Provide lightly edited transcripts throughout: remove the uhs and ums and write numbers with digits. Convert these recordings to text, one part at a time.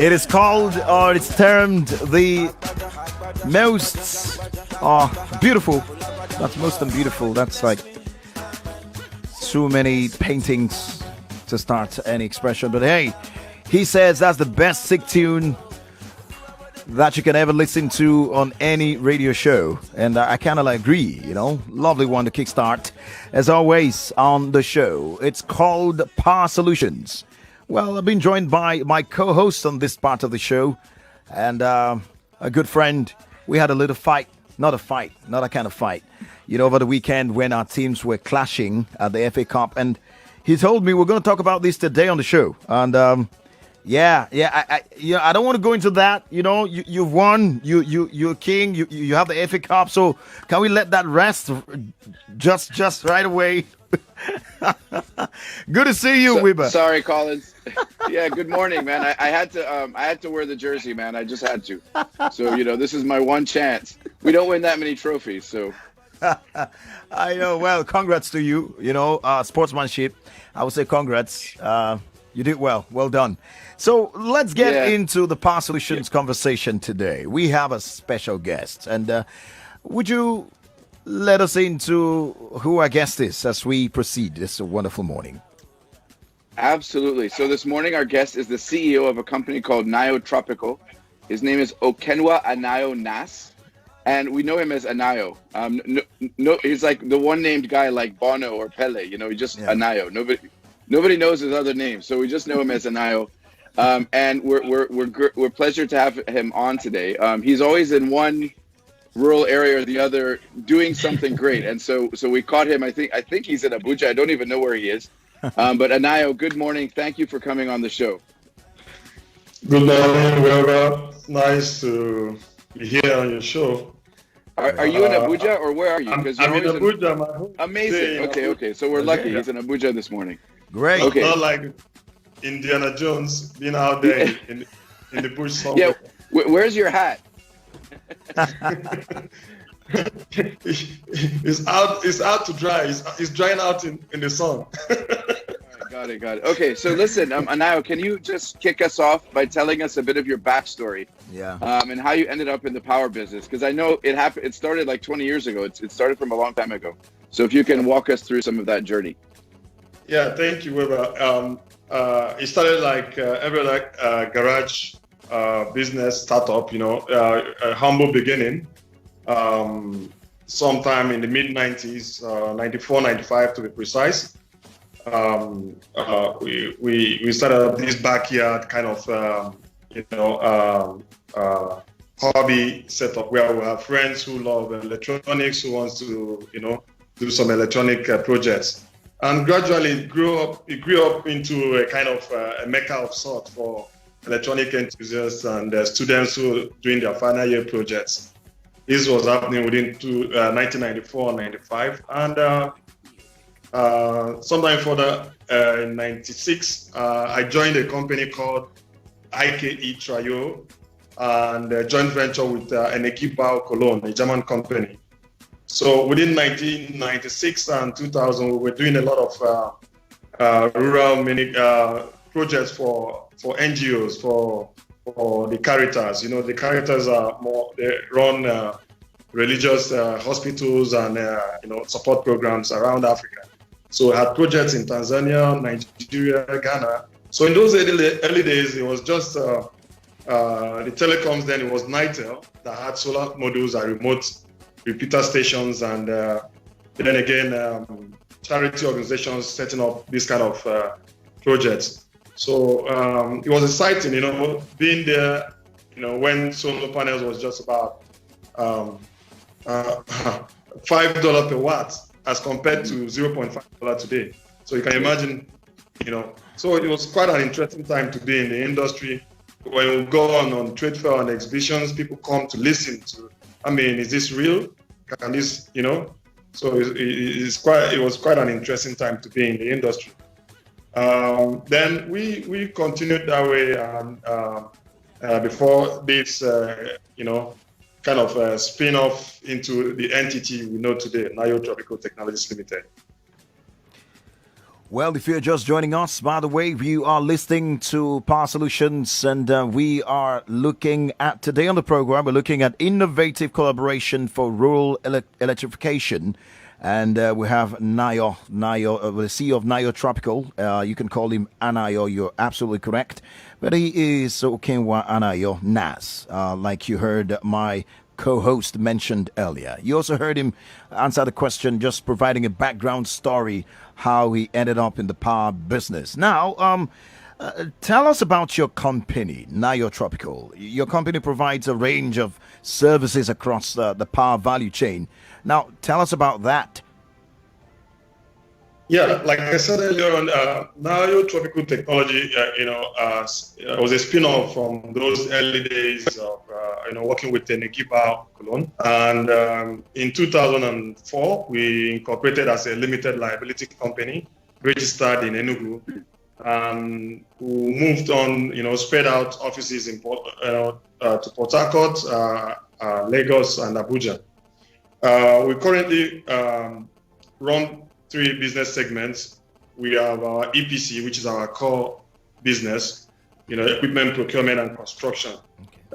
It is called, or it's termed, the most beautiful. That's most beautiful. That's like too many paintings to start any expression. But hey, he says that's the best sick tune that you can ever listen to on any radio show. And I kind of agree, lovely one to kickstart. As always on the show, it's called Power Solutions. Well, I've been joined by my co-host on this part of the show and a good friend. We had a little fight, not a kind of fight, over the weekend when our teams were clashing at the FA Cup. And he told me we're going to talk about this today on the show. And I don't want to go into that. You've won. You're king. You have the FA Cup. So can we let that rest just right away? Good to see you, Wiebe. Sorry, Collins. Yeah, good morning, man. I had to wear the jersey, man. I just had to. So this is my one chance. We don't win that many trophies, so. I know. Well, congrats to you. Sportsmanship. I would say congrats. You did well. Well done. So let's get into the Power Solutions conversation today. We have a special guest. And would you let us into who our guest is as we proceed this wonderful morning? Absolutely. So this morning, our guest is the CEO of a company called Nayo Tropical. His name is Okenwa Anayo Nas. And we know him as Anayo. No, he's like the one-named guy like Bono or Pele. He's just Anayo. Nobody knows his other name, so we just know him as Anayo. And we're pleasure to have him on today. He's always in one rural area or the other doing something great, and so we caught him. I think he's in Abuja. I don't even know where he is. But Anayo, good morning. Thank you for coming on the show. Good morning, Wilbur. Nice to be here on your show. Are you in Abuja or where are you? I'm in Abuja, my home. Amazing. Okay. So we're lucky. He's in Abuja this morning. Great. Okay. Not like Indiana Jones being out there in the bush somewhere. Yeah. Where's your hat? It's out to dry. It's drying out in the sun. Got it. Okay, so listen, Anayo, can you just kick us off by telling us a bit of your backstory? Yeah. And how you ended up in the power business? Because I know it happened. It started like 20 years ago. It started from a long time ago. So if you can walk us through some of that journey. Yeah, thank you, Weber. It started like every garage business startup, a humble beginning. Sometime in the mid-90s, 94, 95 to be precise. We started up this backyard kind of, hobby setup where we have friends who love electronics, who wants to, do some electronic projects. And gradually it grew up into a kind of a mecca of sort for electronic enthusiasts and students who are doing their final year projects. This was happening within 1994 and 95. And sometime further, in 96, I joined a company called IKE Trio and a joint venture with Energiebau Cologne, a German company. So within 1996 and 2000, we were doing a lot of rural projects for NGOs, for the Caritas. The Caritas are they run religious hospitals and support programs around Africa. So we had projects in Tanzania, Nigeria, Ghana. So in those early days, it was just the telecoms. Then it was Nitel that had solar modules and remote repeater stations, and then again charity organizations setting up this kind of projects. So it was exciting, being there, when solar panels was just about $5 per watt as compared to $0.5 today. So you can imagine, so it was quite an interesting time to be in the industry. When we go on trade fair and exhibitions, people come to listen to, is this real? Can this, So it was quite an interesting time to be in the industry. Then we continued that way, and before this, kind of spin off into the entity we know today, Nayo Tropical Technology Limited. Well, if you're just joining us, by the way, you are listening to Power Solutions, and we are looking at today on the program. We're looking at innovative collaboration for rural electrification, and we have Nayo, the CEO of Nayo Tropical. You can call him Anayo. You're absolutely correct, but he is Okenwa Anayo Nas, like you heard my co-host mentioned earlier. You also heard him answer the question, just providing a background story how he ended up in the power business. Now, tell us about your company, Nayo Tropical. Your company provides a range of services across the power value chain. Now, tell us about that. Yeah, like I said earlier on, Nayo Tropical Technology, was a spin-off from those early days of, working with Teke Cologne. And in 2004, we incorporated as a limited liability company, registered in Enugu, and we moved on, spread out offices in to Port Harcourt, Lagos, and Abuja. We currently run 3 business segments. We have our EPC, which is our core business, equipment procurement and construction.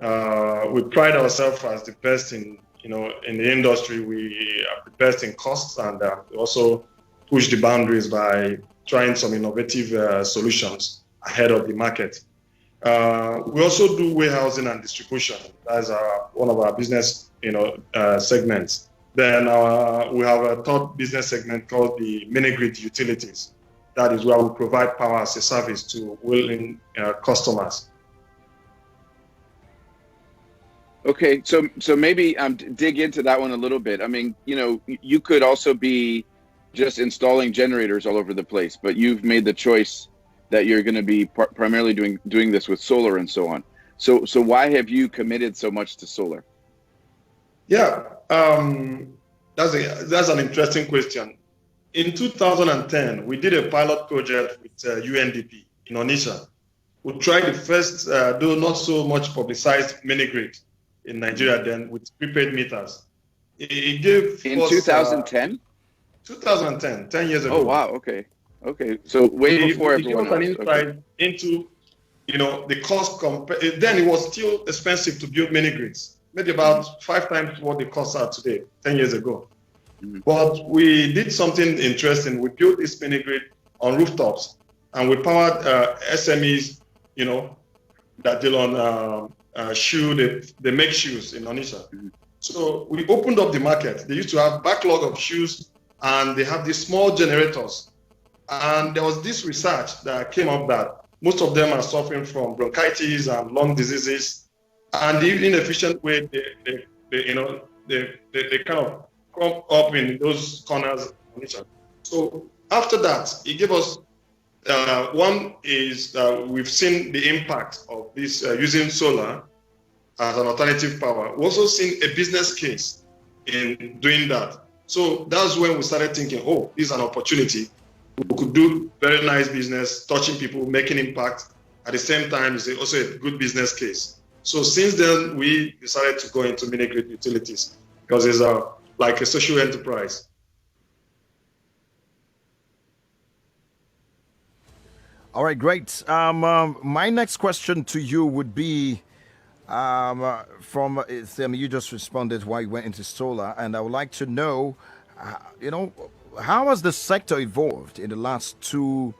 Okay. We pride ourselves as the best in the industry. We are the best in costs, and we also push the boundaries by trying some innovative solutions ahead of the market. We also do warehousing and distribution. That's one of our business, segments. Then we have a third business segment called the mini-grid utilities. That is where we provide power as a service to willing customers. Okay, so maybe dig into that one a little bit. I mean, you could also be just installing generators all over the place, but you've made the choice that you're going to be primarily doing this with solar and so on. So why have you committed so much to solar? Yeah, that's an interesting question. In 2010, we did a pilot project with UNDP in Onitsha. We tried the first, though not so much publicized mini-grid in Nigeria then, with prepaid meters. It gave in us, 2010? 2010, 10 years ago. Oh, wow, okay. So way before everyone else. An insight into, the cost. Then it was still expensive to build mini-grids. Maybe about 5 times what the costs are today, 10 years ago. Mm-hmm. But we did something interesting. We built this mini-grid on rooftops, and we powered SMEs, that deal on shoe. They make shoes in Onitsha. Mm-hmm. So we opened up the market. They used to have backlog of shoes, and they have these small generators. And there was this research that came up that most of them are suffering from bronchitis and lung diseases. And the inefficient way they kind of come up in those corners. So after that, it gave us one is we've seen the impact of this using solar as an alternative power. We've also seen a business case in doing that. So that's when we started thinking, this is an opportunity. We could do very nice business, touching people, making impact. At the same time, it's also a good business case. So since then, we decided to go into mini-grid utilities because it's like a social enterprise. All right, great. My next question to you would be you just responded why you went into solar, and I would like to know, how has the sector evolved in the last 2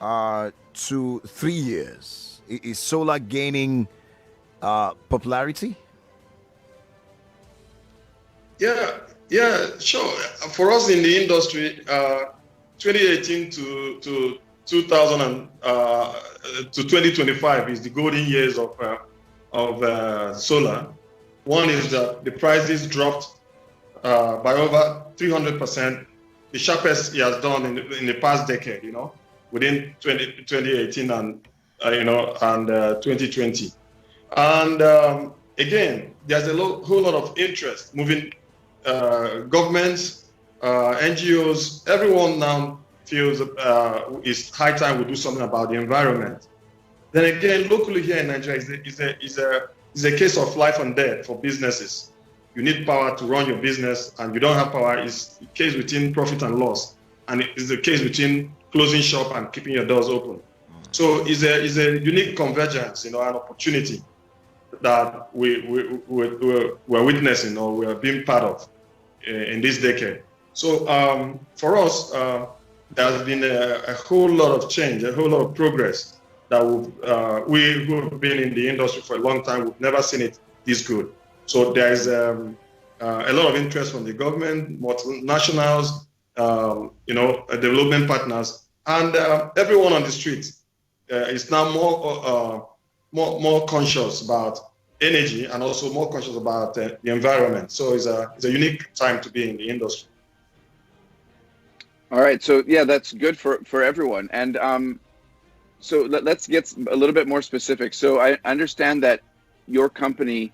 to 3 years? Is solar gaining popularity? Yeah, sure. For us in the industry, 2018 to 2025 is the golden years of solar. One is that the prices dropped by over 300%, the sharpest it has done in the past decade. Within 2018 and 2020. And again, there's a whole lot of interest moving. Governments, NGOs, everyone now feels it's high time we do something about the environment. Then again, locally here in Nigeria is a case of life and death for businesses. You need power to run your business, and you don't have power. It's a case between profit and loss, and it's a case between closing shop and keeping your doors open. So it's a unique convergence, an opportunity that we're witnessing or we're being part of in this decade. So for us, there's been a whole lot of change, a whole lot of progress that we who have been in the industry for a long time, we've never seen it this good. So there is a lot of interest from the government, multinationals, development partners, and everyone on the street is now more conscious about energy and also more conscious about the environment. So it's a unique time to be in the industry. All right, so yeah, that's good for everyone. And so let's get a little bit more specific. So I understand that your company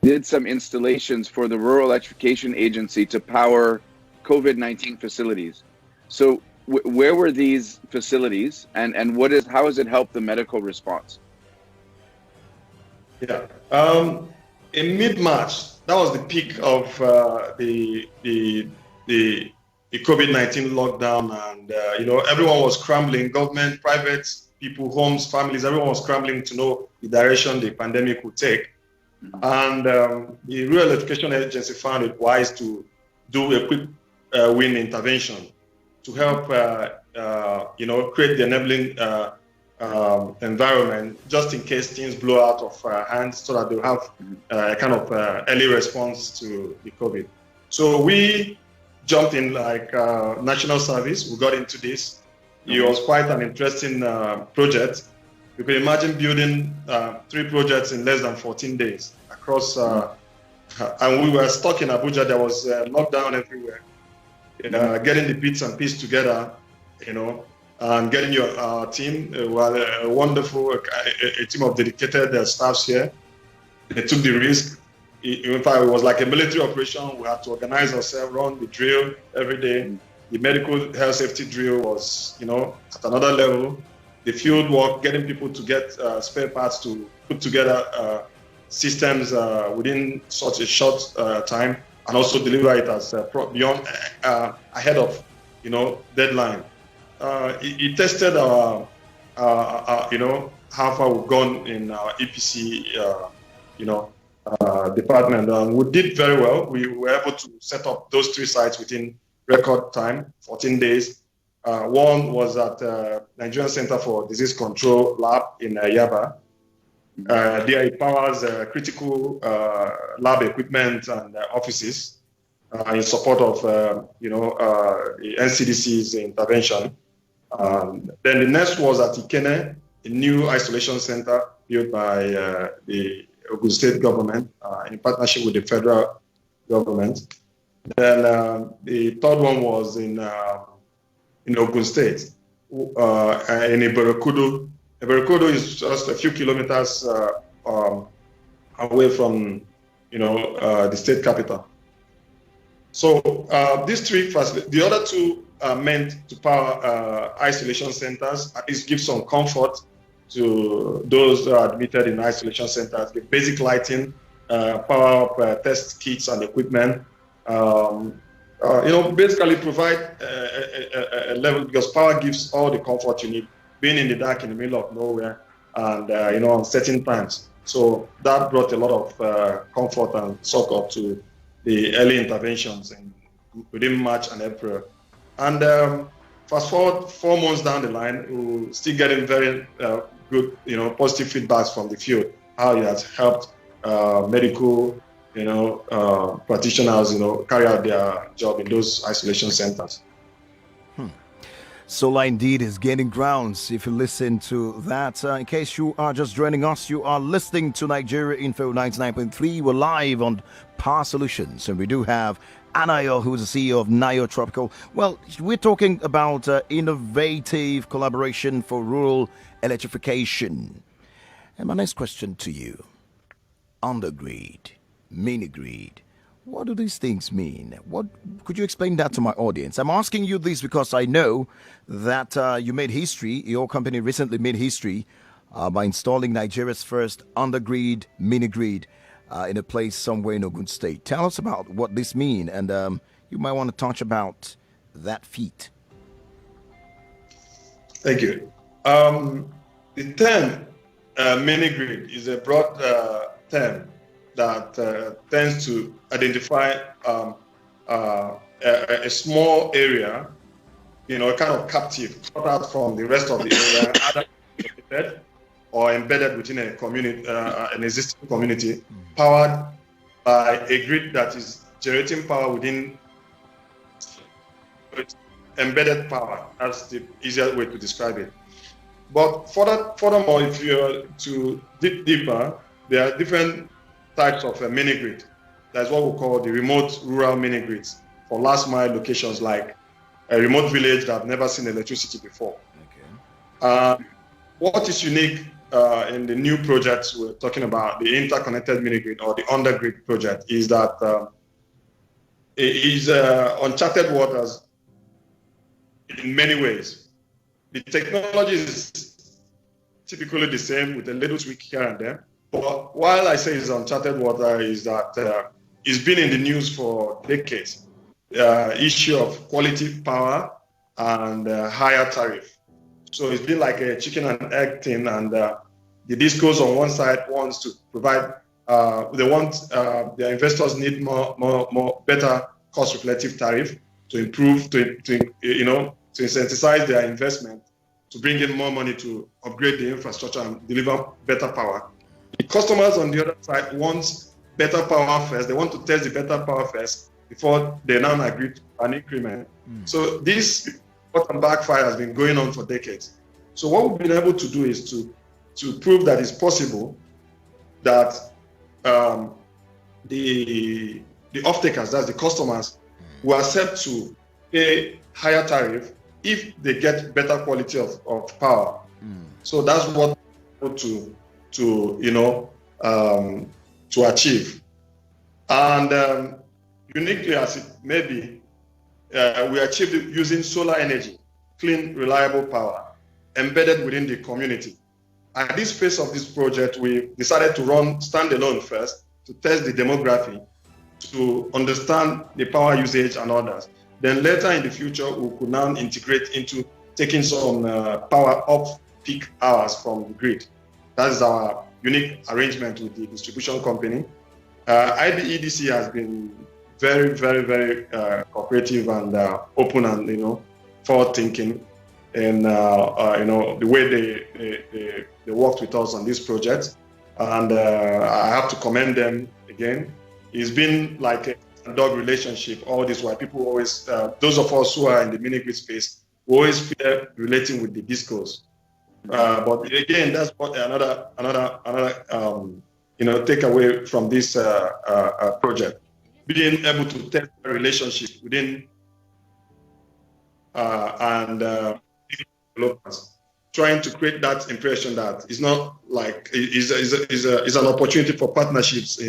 did some installations for the Rural Electrification Agency to power COVID-19 facilities. So where were these facilities, and how has it helped the medical response? Yeah, in mid-March, that was the peak of the COVID-19 lockdown, and everyone was scrambling, government, private people, homes, families, everyone was scrambling to know the direction the pandemic would take. And the Rural Electrification Agency found it wise to do a quick win intervention to help create the enabling environment just in case things blow out of hands, so that they'll have a kind of early response to the COVID. So we jumped in like national service. We got into this. It was quite an interesting project. You can imagine building 3 projects in less than 14 days across, and we were stuck in Abuja. There was lockdown everywhere. Getting the bits and pieces together, and getting your team, a wonderful a team of dedicated staffs here. They took the risk. In fact, it was like a military operation. We had to organize ourselves, run the drill every day. The medical health safety drill was, at another level. The field work, getting people to get spare parts to put together systems within such a short time, and also deliver it as beyond ahead of, deadline. It tested our how far we've gone in our EPC, department. We did very well. We were able to set up those 3 sites within record time, 14 days. One was at Nigerian Center for Disease Control Lab in Yaba. There it powers critical lab equipment and offices in support of the NCDC's intervention. Then the next was at Teke, a new isolation center built by the Ogun State government in partnership with the federal government. Then the third one was in Ogun State, in Iberekudu. Iberekudu is just a few kilometers away from, the state capital. So these 3 facilities, the other 2 are meant to power isolation centers, at least give some comfort to those who are admitted in isolation centers, the basic lighting, power up test kits and equipment. Basically provide a level, because power gives all the comfort you need, being in the dark in the middle of nowhere, and on certain times. So that brought a lot of comfort and succor to the early interventions within March and April. And fast forward 4 months down the line, we're still getting very good, positive feedbacks from the field, how it has helped medical practitioners, carry out their job in those isolation centers. Solar indeed is gaining grounds. If you listen to that, in case you are just joining us, you are listening to Nigeria Info 99.3. We're live on Power Solutions, and we do have Anayo, who is the CEO of Nayo Tropical. Well, we're talking about innovative collaboration for rural electrification. And my next question to you: undergrid, mini-grid, what do these things mean? What could you explain that to my audience? I'm asking you this because I know that you made history. Your company recently made history by installing Nigeria's first undergrid, mini-grid in a place somewhere in Ogun State. Tell us about what this means, and you might want to touch about that feat. Thank you. The term mini grid is a broad term that tends to identify a small area, a kind of captive, cut out from the rest of the area, either located or embedded within a community, an existing community, powered by a grid that is generating power within embedded power. That's the easiest way to describe it. But furthermore, if you're to dig deeper, there are different types of a mini grid. That's what we call the remote rural mini grids for last mile locations like a remote village that have never seen electricity before. Okay. What is unique in the new projects we're talking about, the interconnected mini grid or the undergrid project, is that it is uncharted waters in many ways. The technology is typically the same with a little tweak here and there. But while I say it's uncharted water, is that it's been in the news for decades. Issue of quality power and higher tariff. So it's been like a chicken and egg thing, and the discos on one side wants to provide. They want their investors need more better cost reflective tariff to improve to incentivize their investment, to bring in more money to upgrade the infrastructure and deliver better power. The customers on the other side want better power first. They want to test the better power first before they now agree to an increment. So this bottom backfire has been going on for decades. So what we've been able to do is to prove that it's possible that the off-takers, that's the customers, will accept to pay higher tariff if they get better quality of power. So that's what we're able to achieve. And uniquely as it may be, we achieved it using solar energy, clean, reliable power, embedded within the community. At this phase of this project, we decided to run standalone first to test the demography, to understand the power usage and others. Then later in the future, we could now integrate into taking some power off peak hours from the grid. That is our unique arrangement with the distribution company. IBEDC has been very, very, very cooperative and open and forward thinking, and the way they worked with us on this project, and I have to commend them again. It's been like a dog relationship all this while. People always, those of us who are in the mini grid space, we always fear relating with the discos. But again, that's what another takeaway from this project. Being able to test a relationship within developers, trying to create that impression that it's not like is an opportunity for partnerships,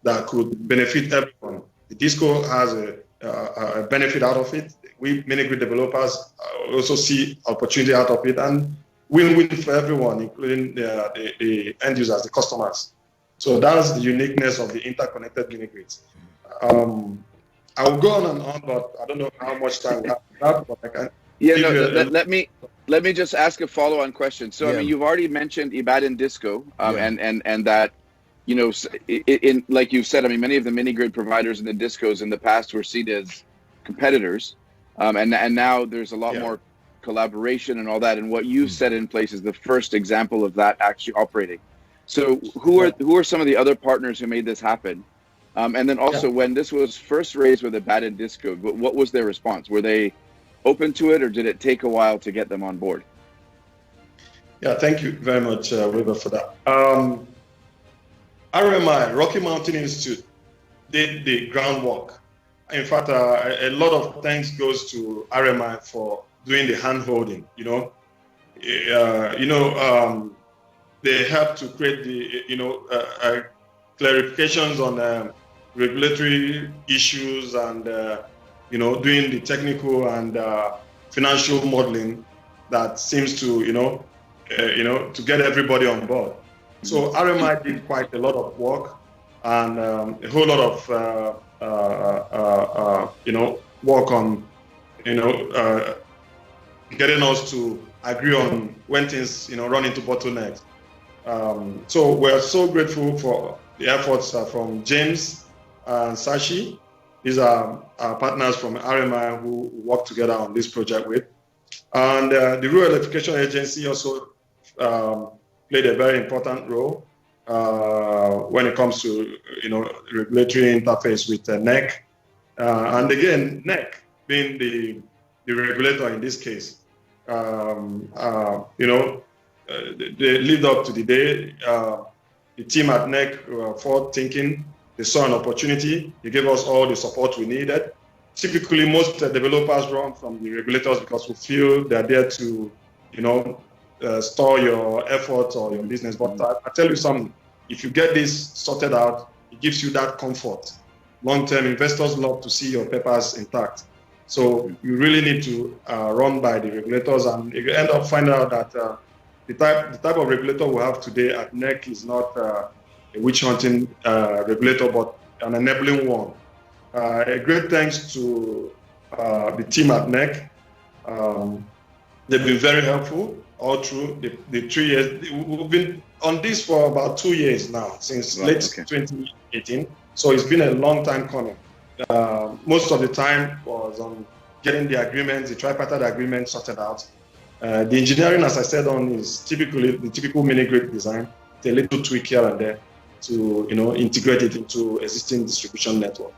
that could benefit everyone. The disco has a benefit out of it. We mini grid developers also see opportunity out of it, and win-win for everyone, including the end users, the customers. So that's the uniqueness of the interconnected mini grids. I will go on and on, but I don't know how much time we have. But I can. Let me just ask a follow-on question. So I mean, you've already mentioned Ibadan Disco, and that, in like you said, I mean, many of the mini grid providers and the discos in the past were seen as competitors, and now there's a lot more collaboration and all that. And what you've set in place is the first example of that actually operating. So who are some of the other partners who made this happen? And then also, when this was first raised with Ibadan Disco, what was their response? Were they open to it, or did it take a while to get them on board? Yeah, thank you very much, Wiebe, for that. RMI, Rocky Mountain Institute, did the groundwork. In fact, a lot of thanks goes to RMI for doing the hand-holding. They helped to create the clarifications on regulatory issues and doing the technical and financial modeling that seems to to get everybody on board. So RMI did quite a lot of work and a whole lot of work on getting us to agree on when things, run into bottlenecks. So we're so grateful for the efforts from James and Sashi. These are our partners from RMI who work together on this project with. And the Rural Electrification Agency also played a very important role when it comes to, regulatory interface with NEC. And again, NEC being the regulator in this case, they lived up to the day. The team at NEC were forward thinking. They saw an opportunity. They gave us all the support we needed. Typically, most developers run from the regulators because we feel they're there to, store your effort or your business. But I tell you something, if you get this sorted out, it gives you that comfort. Long-term investors love to see your papers intact. So you really need to run by the regulators, and you end up finding out that the type of regulator we have today at NEC is not a witch hunting regulator, but an enabling one. A great thanks to the team at NEC. They've been very helpful all through the 3 years. We've been on this for about 2 years now, since late 2018. So it's been a long time coming. Most of the time was on getting the agreements, the tripartite agreement sorted out. The engineering, as I said, is typically the typical mini-grid design, with a little tweak here and there to integrate it into existing distribution network.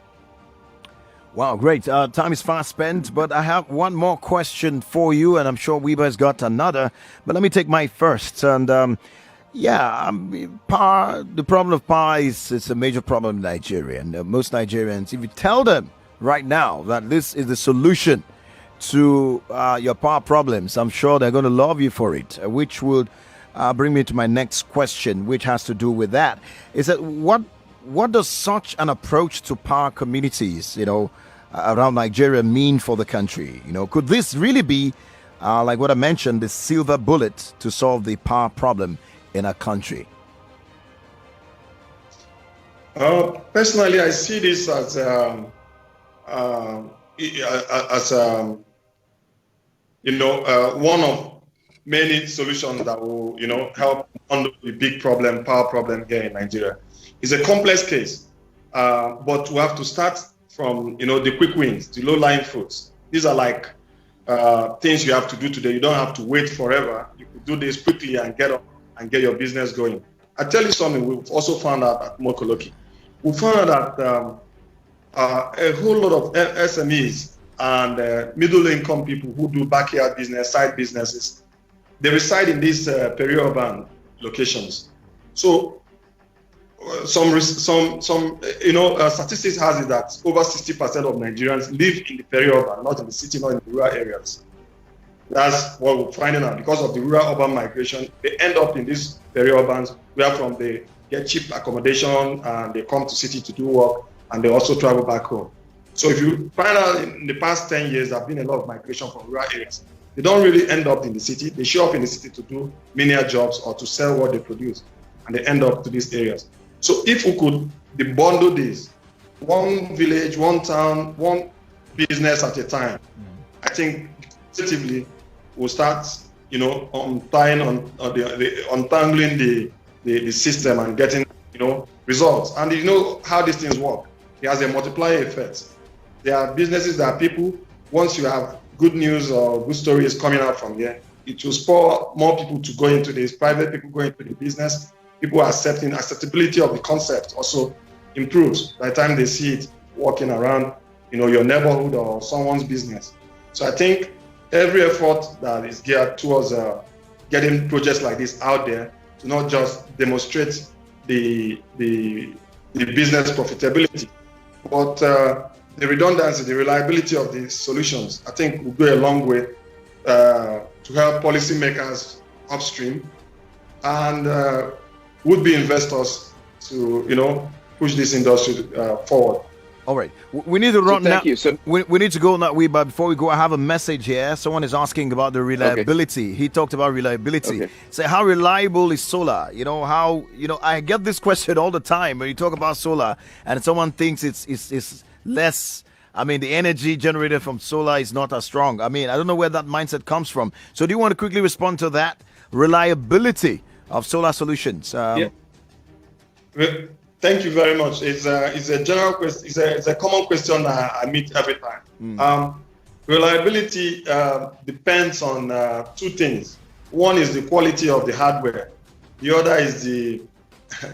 Wow, great. Time is fast spent, but I have one more question for you, and I'm sure Wiebe has got another. But let me take my first. And power. The problem of power is a major problem in Nigeria. And most Nigerians, if you tell them right now that this is the solution to your power problems, I'm sure they're going to love you for it, which would bring me to my next question, which has to do with that. Is that what does such an approach to power communities, around Nigeria mean for the country? Could this really be, like what I mentioned, the silver bullet to solve the power problem in a country? Personally, I see this as one of many solutions that will, help handle the big power problem here in Nigeria. It's a complex case, but we have to start from, the quick wins, the low-lying fruits. These are like things you have to do today. You don't have to wait forever. You could do this quickly and get up and get your business going. I tell you something we've also found out at Mokoloki. We found out that a whole lot of SMEs and middle-income people who do backyard business, side businesses, they reside in these peri-urban locations. So some statistics has it that over 60% of Nigerians live in the peri-urban, not in the city, not in the rural areas. That's what we're finding out. Because of the rural-urban migration, they end up in these peri-urbans where from they get cheap accommodation and they come to city to do work, and they also travel back home. So if you find out in the past 10 years, there have been a lot of migration from rural areas. They don't really end up in the city. They show up in the city to do menial jobs or to sell what they produce, and they end up to these areas. So if we could bundle this, one village, one town, one business at a time, I think positively we'll start, untangling the system and getting, results. And you know how these things work. It has a multiplier effect. There are businesses that are people, once you have good news or good stories coming out from here, it will spur more people to go into this, private people go into the business. People are acceptability of the concept also improves by the time they see it walking around, your neighborhood or someone's business. So I think every effort that is geared towards getting projects like this out there to not just demonstrate the business profitability, but the redundancy, the reliability of the solutions, I think will go a long way to help policymakers upstream and would-be investors to, push this industry forward. All right. We need to run now. Thank you. So, we need to go now, but before we go, I have a message here. Someone is asking about the reliability. Okay. He talked about reliability. Okay. Say, how reliable is solar? I get this question all the time when you talk about solar, and someone thinks it's less I mean, the energy generated from solar is not as strong. I mean, I don't know where that mindset comes from. So do you want to quickly respond to that? Reliability of solar solutions. Yeah. Well, thank you very much. It's a general question. It's a common question that I meet every time. Reliability depends on two things. One is the quality of the hardware. The other is the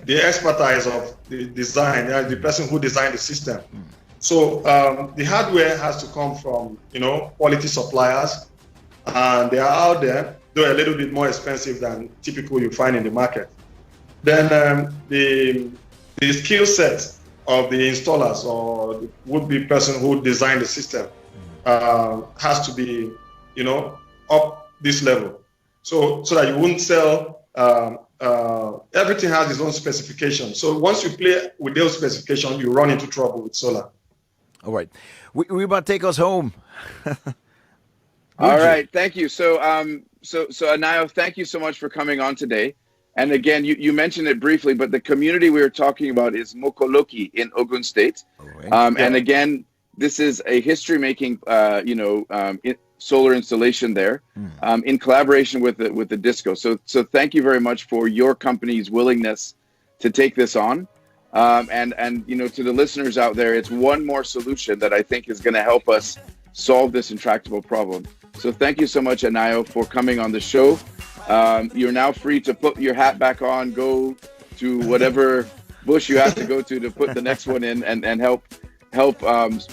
expertise of the design, the person who designed the system. So the hardware has to come from quality suppliers, and they are out there, though a little bit more expensive than typical you find in the market. Then the skill set of the installers or the would-be person who designed the system has to be up this level, so that you won't sell. Everything has its own specification. So once you play with those specifications, you run into trouble with solar. All right. We about to take us home. All right. Thank you. So Anayo, thank you so much for coming on today. And again, you mentioned it briefly, but the community we were talking about is Mokoloki in Ogun State. Right. And again, this is a history-making, solar installation there, in collaboration with the DISCO. So thank you very much for your company's willingness to take this on. And to the listeners out there, it's one more solution that I think is going to help us solve this intractable problem. So thank you so much, Anayo, for coming on the show. You're now free to put your hat back on, go to whatever bush you have to go to put the next one in, and help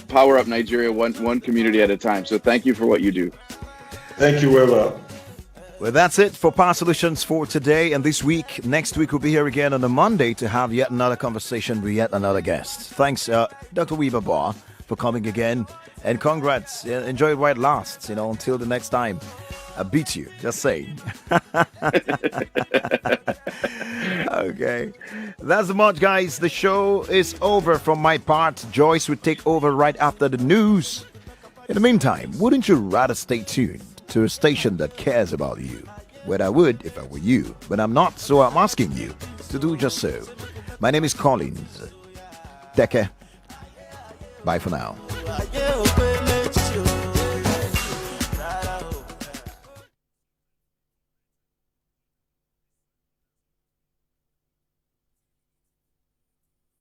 power up Nigeria one community at a time. So thank you for what you do. Thank you, Wiebe. Well, that's it for Power Solutions for today and this week. Next week, we'll be here again on a Monday to have yet another conversation with yet another guest. Thanks, Dr. Wiebe Boer, for coming again. And congrats. Enjoy it while it lasts, until the next time. I beat you, just saying. Okay. That's much, guys. The show is over from my part. Joyce will take over right after the news. In the meantime, wouldn't you rather stay tuned to a station that cares about you? Well, I would if I were you, but I'm not, so I'm asking you to do just so. My name is Collins. Teke. Bye for now.